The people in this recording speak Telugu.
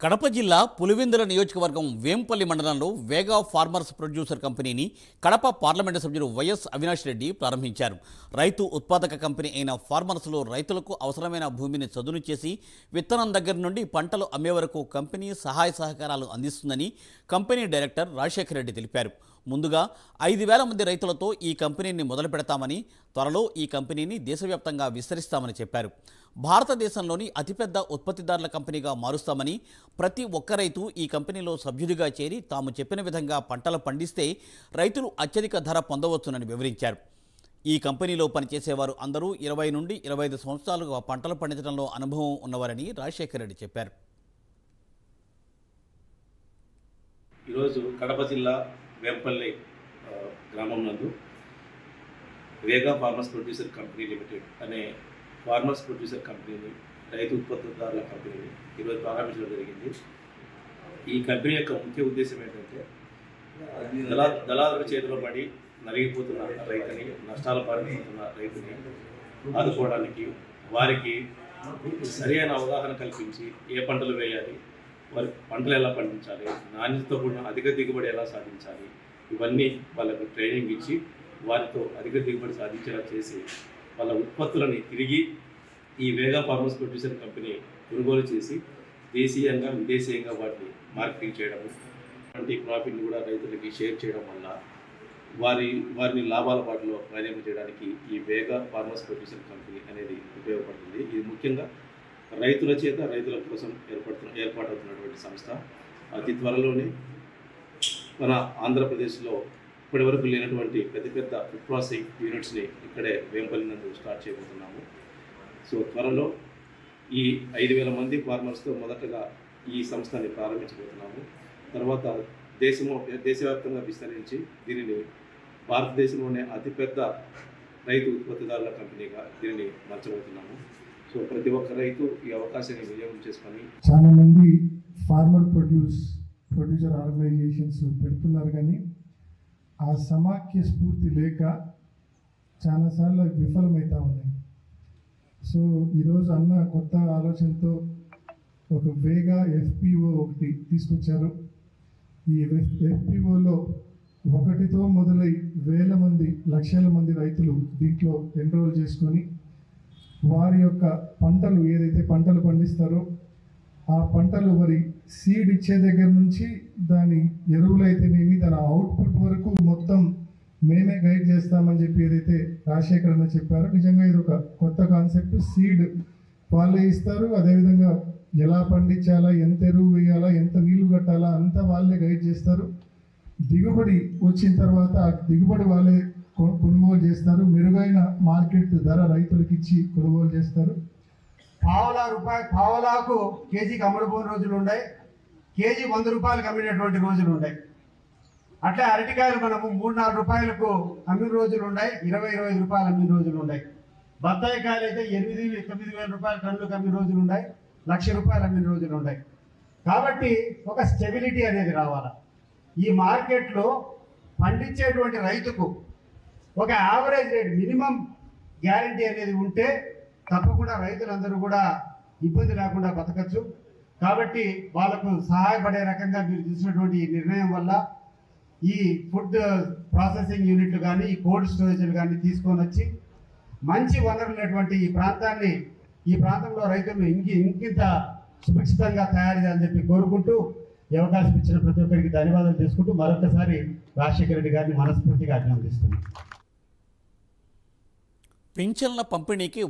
కడప జిల్లా పులివెందుల నియోజకవర్గం వేంపల్లి మండలంలో వేగా ఫార్మర్స్ ప్రొడ్యూసర్ కంపెనీని కడప పార్లమెంటు సభ్యులు వైఎస్ అవినాష్ రెడ్డి ప్రారంభించారు. రైతు ఉత్పాదక కంపెనీ అయిన ఫార్మర్స్లో రైతులకు అవసరమైన భూమిని చదును చేసి విత్తనం దగ్గర నుండి పంటలు అమ్మే వరకు కంపెనీ సహాయ సహకారాలు అందిస్తుందని కంపెనీ డైరెక్టర్ రాజశేఖర్ రెడ్డి తెలిపారు. ముందుగా 5,000 మంది రైతులతో ఈ కంపెనీని మొదలు పెడతామని, త్వరలో ఈ కంపెనీని దేశవ్యాప్తంగా విస్తరిస్తామని చెప్పారు. భారతదేశంలోని అతిపెద్ద ఉత్పత్తిదారుల కంపెనీగా మారుస్తామని, ప్రతి ఒక్క రైతు ఈ కంపెనీలో సభ్యుడిగా చేరి తాము చెప్పిన విధంగా పంటలు పండిస్తే రైతులు అత్యధిక ధర పొందవచ్చునని వివరించారు. ఈ కంపెనీలో పనిచేసేవారు అందరూ 20 నుండి 25 సంవత్సరాలుగా పంటలు పండించడంలో అనుభవం ఉన్నవారని రాజశేఖర్ రెడ్డి చెప్పారు. ఈరోజు కడప జిల్లా వేంపల్లి గ్రామం నందు వేగా ఫార్మర్స్ ప్రొడ్యూసర్ కంపెనీ లిమిటెడ్ అనే ఫార్మర్స్ ప్రొడ్యూసర్ కంపెనీని, రైతు ఉత్పత్తిదారుల కంపెనీని ఈరోజు ప్రారంభించడం జరిగింది. ఈ కంపెనీ యొక్క ముఖ్య ఉద్దేశం ఏంటంటే దళారుల చేతిలో పడి నలిగిపోతున్న రైతుని, నష్టాల పాల్పడుతున్న రైతుని ఆదుకోవడానికి, వారికి సరైన అవగాహన కల్పించి ఏ పంటలు వేయాలి, వారి పంటలు ఎలా పండించాలి, నాణ్యతతో కూడిన అధిక దిగుబడి ఎలా సాధించాలి, ఇవన్నీ వాళ్ళకు ట్రైనింగ్ ఇచ్చి వారితో అధిక దిగుబడి సాధించేలా చేసి వాళ్ళ ఉత్పత్తులని తిరిగి ఈ వేగా ఫార్మర్స్ ప్రొడ్యూసర్ కంపెనీ కొనుగోలు చేసి దేశీయంగా విదేశీయంగా వాటిని మార్కెటింగ్ చేయడము, వంటి ప్రాఫిట్ని కూడా రైతులకి షేర్ చేయడం వల్ల వారిని లాభాల బాటలో ప్రయాణం చేయడానికి ఈ వేగా ఫార్మర్స్ ప్రొడ్యూసర్ కంపెనీ అనేది ఉపయోగపడుతుంది. ఇది ముఖ్యంగా రైతుల చేత రైతుల కోసం ఏర్పాటవుతున్నటువంటి సంస్థ. అతి త్వరలోనే మన ఆంధ్రప్రదేశ్లో ఇప్పటివరకు లేనటువంటి పెద్ద ఫుడ్ ప్రాసెసింగ్ యూనిట్స్ని ఇక్కడే వేంపల్లి నందు స్టార్ట్ చేయబోతున్నాము. సో త్వరలో ఈ 5,000 మంది ఫార్మర్స్తో మొదటగా ఈ సంస్థని ప్రారంభించబోతున్నాము. తర్వాత దేశవ్యాప్తంగా విస్తరించి దీనిని భారతదేశంలోనే అతిపెద్ద రైతు ఉత్పత్తిదారుల కంపెనీగా దీనిని మార్చబోతున్నాము. సో ప్రతి ఒక్క రైతు ఈ అవకాశాన్ని వినియోగం చేసుకొని చాలా మంది ఫార్మర్ ప్రొడ్యూసర్ ఆర్గనైజేషన్స్ పెడుతున్నారు, కానీ ఆ సమాఖ్య స్ఫూర్తి లేక చాలాసార్లు విఫలమవుతూ ఉన్నాయి. సో ఈరోజు అన్న కొత్త ఆలోచనతో ఒక వేగా FPO ఒకటి తీసుకొచ్చారు. ఈ FPOలో ఒకటితో మొదలై వేల మంది, లక్షల మంది రైతులు దీంట్లో ఎన్రోల్ చేసుకొని వారి యొక్క పంటలు ఏదైతే పంటలు పండిస్తారో ఆ పంటలు మరి సీడ్ ఇచ్చే దగ్గర నుంచి దాని ఎరువులైతేనేమి దాని అవుట్పుట్ వరకు మొత్తం మేమే గైడ్ చేస్తామని చెప్పి ఏదైతే రాజశేఖర్ అన్న చెప్పారో, నిజంగా ఇది ఒక కొత్త కాన్సెప్ట్. సీడ్ వాళ్ళే ఇస్తారు, అదేవిధంగా ఎలా పండించాలా, ఎంత ఎరువు వేయాలా, ఎంత నీళ్లు కట్టాలా అంతా వాళ్ళే గైడ్ చేస్తారు. దిగుబడి వచ్చిన తర్వాత ఆ దిగుబడి వాళ్ళే కొనుగోలు చేస్తారు. మెరుగైన మార్కెట్ ధర రైతులకు ఇచ్చి కొనుగోలు చేస్తారు. పావలాకు కేజీకి అమ్ముడుపోయిన రోజులు ఉన్నాయి, కేజీ 100 రూపాయలకు అమ్మినటువంటి రోజులు ఉన్నాయి. అట్లా అరటికాయలు మనము 3-4 రూపాయలకు అమ్మిన రోజులు ఉన్నాయి, 20-25 రూపాయలు అమ్మిన రోజులు ఉన్నాయి. బత్తాయి కాయలు అయితే 8,000-9,000 రూపాయల టన్నులకు అమ్మిన రోజులు ఉన్నాయి, 1,00,000 రూపాయలు అమ్మిన రోజులు ఉన్నాయి. కాబట్టి ఒక స్టెబిలిటీ అనేది రావాలి. ఈ మార్కెట్లో పండించేటువంటి రైతుకు ఒక యావరేజ్ రేట్, మినిమం గ్యారంటీ అనేది ఉంటే తప్పకుండా రైతులందరూ కూడా ఇబ్బంది లేకుండా బతకచ్చు. కాబట్టి వాళ్ళకు సహాయపడే రకంగా మీరు తీసుకున్నటువంటి ఈ నిర్ణయం వల్ల ఈ ఫుడ్ ప్రాసెసింగ్ యూనిట్లు కానీ, ఈ కోల్డ్ స్టోరేజ్లు కానీ తీసుకొని వచ్చి మంచి వనరులైనటువంటి ఈ ప్రాంతంలో రైతులను ఇంకింత సురక్షితంగా తయారు చేయాలని చెప్పి కోరుకుంటూ ఈ అవకాశం ఇచ్చిన ప్రతి ఒక్కరికి ధన్యవాదాలు చేసుకుంటూ మరొకసారి రాజశేఖర రెడ్డి గారిని మనస్ఫూర్తిగా అభినందిస్తున్నాను. పింఛన్ల పంపిణీకి